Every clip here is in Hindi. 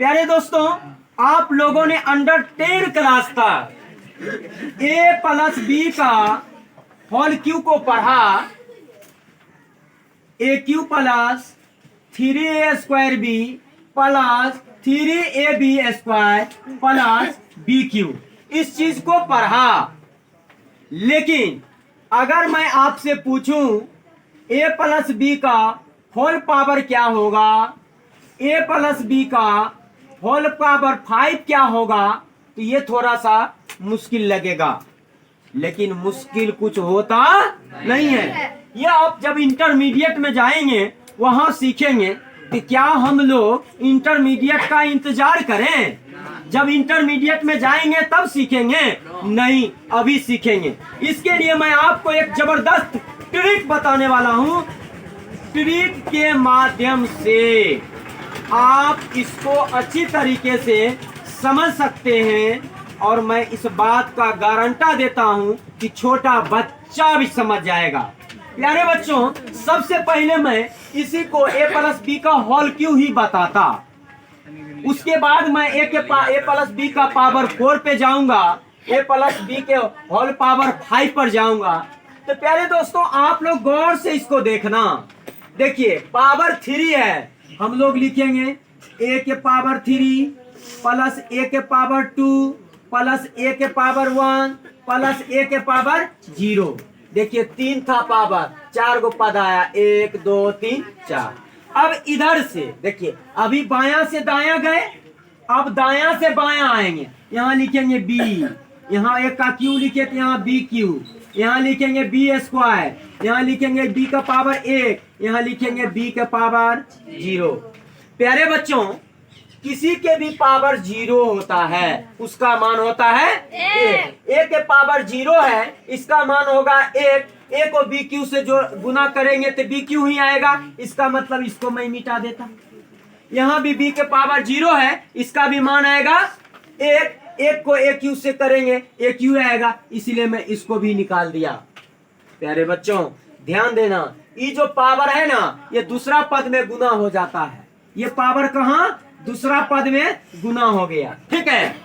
प्यारे दोस्तों, आप लोगों ने अंडर 10 क्लास था ए प्लस बी का होल क्यू को पढ़ा। A cube plus 3a² B plus 3ab² plus B cube, इस चीज को पढ़ा। लेकिन अगर मैं आपसे पूछूं ए प्लस बी का होल पावर क्या होगा, ए प्लस बी का होल पावर 5 क्या होगा, तो ये थोड़ा सा मुश्किल लगेगा। लेकिन मुश्किल कुछ होता नहीं है। ये आप जब इंटरमीडिएट में जाएंगे वहां सीखेंगे कि क्या हम लोग इंटरमीडिएट का इंतजार करें। जब इंटरमीडिएट में जाएंगे तब सीखेंगे, नहीं अभी सीखेंगे। इसके लिए मैं आपको एक जबरदस्त ट्रिक बताने वाला हूं। ट्रिक के माध्यम से आप इसको अच्छी तरीके से समझ सकते हैं और मैं इस बात का गारंटा देता हूं कि छोटा बच्चा भी समझ जाएगा। प्यारे बच्चों, सबसे पहले मैं इसी को ए प्लस बी का होल क्यू ही बताता। उसके बाद मैं ए प्लस बी का पावर 4 पे जाऊंगा, ए प्लस बी के होल पावर 5 पर जाऊंगा। तो प्यारे दोस्तों, आप लोग गौर से इसको देखना। देखिए पावर 3 है, हम लोग लिखेंगे ए के पावर 3 प्लस ए के पावर 2 प्लस ए के पावर 1 प्लस ए के पावर 0। देखिए 3 था पावर, 4 को पद आया, 1 2 3 4। अब इधर से देखिए, अभी बायां से दायां गए, अब दायां से बायां आएंगे। यहाँ लिखेंगे बी, यहाँ एक का क्यू लिखे तो यहाँ बी क्यू, यहाँ लिखेंगे b², यहाँ लिखेंगे b का पावर 1, यहाँ लिखेंगे b के पावर 0। प्यारे बच्चों, किसी के भी पावर 0 होता है, उसका मान होता है 1। a के पावर 0 है, इसका मान होगा 1। a को बी क्यू से जो गुना करेंगे तो बी क्यू ही आएगा, इसका मतलब इसको मैं मिटा देता। यहाँ भी b के पावर 0 है, इसका भी मान आएगा 1। एक को ए क्यू से करेंगे ए क्यू आएगा, इसीलिए मैं इसको भी निकाल दिया। प्यारे बच्चों ध्यान देना, ये जो पावर है ना, ये दूसरा पद में गुना हो जाता है। ये पावर कहाँ, दूसरा पद में गुना हो गया, ठीक है।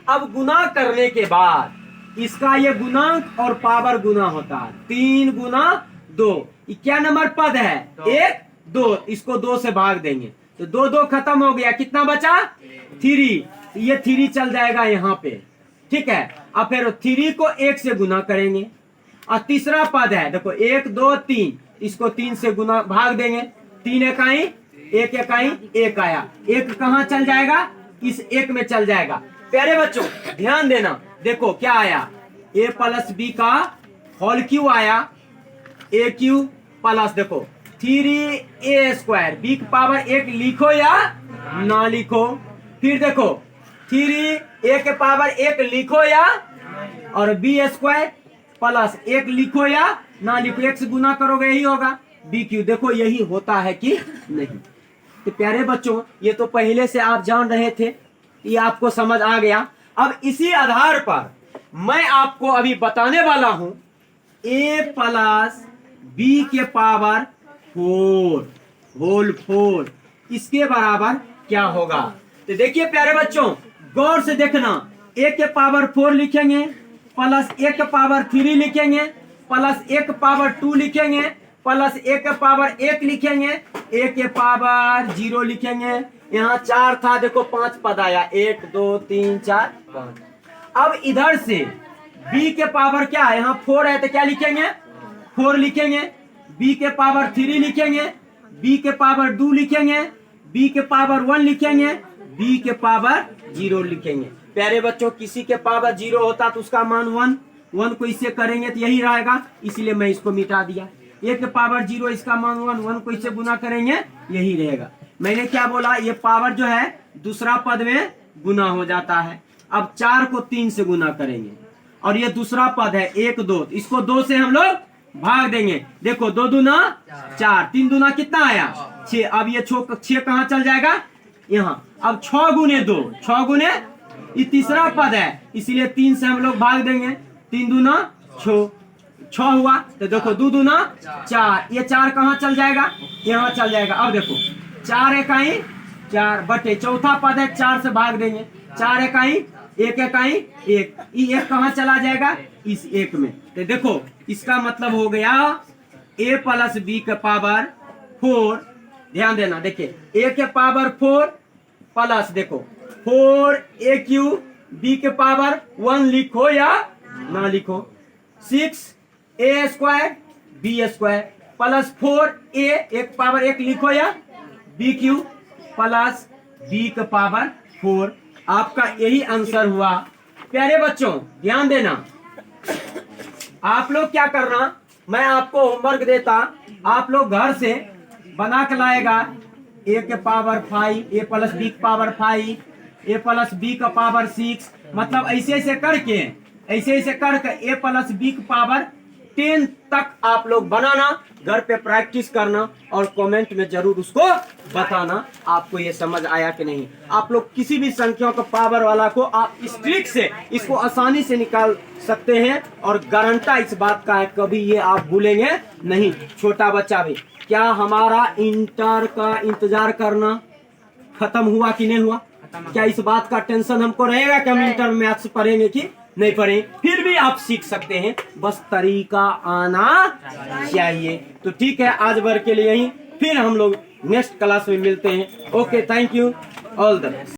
अब गुना करने के बाद इसका ये गुणांक और पावर गुना होता है, 3 गुना 2। ये क्या नंबर पद है, 1 2, इसको 2 से भाग देंगे तो 2 2 खत्म हो गया, कितना बचा 3। ये 3 चल जाएगा यहाँ पे, ठीक है। अब फिर 3 को 1 से गुना करेंगे और तीसरा पद है, देखो 1 2 3, इसको 3 से गुना भाग देंगे, 3 इकाई 1 इकाई 1 आया, 1 कहाँ चल जाएगा, इस 1 में चल जाएगा। प्यारे बच्चों ध्यान देना, देखो क्या आया, ए प्लस बी का होल क्यू आया, ए क्यू प्लस देखो 3a², बी की पावर 1 लिखो या ना लिखो। फिर देखो 3a के पावर 1 लिखो या, और b² प्लस 1 लिखो या ना लिखो, 1 से गुना करोगे यही होगा बी क्यू। देखो यही होता है कि नहीं। तो प्यारे बच्चों, ये तो पहले से आप जान रहे थे, ये आपको समझ आ गया। अब इसी आधार पर मैं आपको अभी बताने वाला हूं ए प्लस बी के पावर 4 होल 4 इसके बराबर क्या होगा। तो देखिए प्यारे बच्चों गौर से देखना, ए के पावर 4 लिखेंगे प्लस 1 के पावर 3 लिखेंगे प्लस 1 पावर 2 लिखेंगे प्लस 1 के पावर 1 लिखेंगे, 1 के पावर 0 लिखेंगे। यहाँ 4 था, देखो 5 पद आया, 1 2 3 4 5। अब इधर से b के पावर क्या है, यहाँ 4 है तो क्या लिखेंगे 4 लिखेंगे, b के पावर 3 लिखेंगे, b के पावर 2 लिखेंगे, b के पावर 1 लिखेंगे, b के पावर 0 लिखेंगे। प्यारे बच्चों किसी के पावर 0 होता तो उसका मान 1 को इससे करेंगे तो यही रहेगा, इसलिए मैं इसको मिटा दिया। 1 के पावर 0 इसका मान 1 को इससे गुना करेंगे यही रहेगा। मैंने क्या बोला, ये पावर जो है दूसरा पद में गुना हो जाता है। अब 4 को 3 से गुना करेंगे और ये दूसरा पद है 1 2, इसको 2 से हम लोग भाग देंगे। देखो 2 दूना 4, 3 दूना कितना आया 6। अब ये 6 कहाँ चल जाएगा यहाँ। अब 6 गुने 2, 6 गुने, ये तीसरा पद है इसीलिए 3 से हम लोग भाग देंगे, 3 दूना 6 हुआ। तो देखो 2 दूना 4, ये 4 कहाँ चल जाएगा यहाँ चल जाएगा। अब देखो 4 इकाई 4 बटे चौथा पद है 4 से भाग देंगे, 4 इकाई 1 इकाई 1, ये 1 कहाँ चला जाएगा इस 1 में। तो देखो इसका मतलब हो गया a प्लस बी के पावर 4, ध्यान देना, देखिए a के पावर 4 प्लस देखो 4 AQ b के पावर 1 लिखो या ना लिखो, 6 a² b² प्लस 4 a एक पावर 1 लिखो या BQ प्लस b के पावर 4। आपका यही आंसर हुआ। प्यारे बच्चों ध्यान देना, आप लोग क्या करना, मैं आपको होमवर्क देता, आप लोग घर से बना के लाएगा a के पावर 5 a प्लस b के पावर 5 a प्लस b का पावर 6, मतलब ऐसे ऐसे करके a प्लस b के पावर 10 तक आप लोग बनाना, घर पे प्रैक्टिस करना और कमेंट में जरूर उसको बताना आपको ये समझ आया कि नहीं। आप लोग किसी भी संख्या का पावर वाला को आप इस ट्रिक से इसको आसानी से निकाल सकते हैं और गारंटा इस बात का है कभी ये आप भूलेंगे नहीं। छोटा बच्चा भी, क्या हमारा इंटर का इंतजार करना खत्म हुआ कि नहीं हुआ? क्या इस बात का टेंशन हमको रहेगा कि हम इंटर मैथ्स पढ़ेंगे कि नहीं पढ़े? फिर भी आप सीख सकते हैं, बस तरीका आना चाहिए। तो ठीक है, आज भर के लिए यही, फिर हम लोग नेक्स्ट क्लास में मिलते हैं। Okay, thank you, all the best.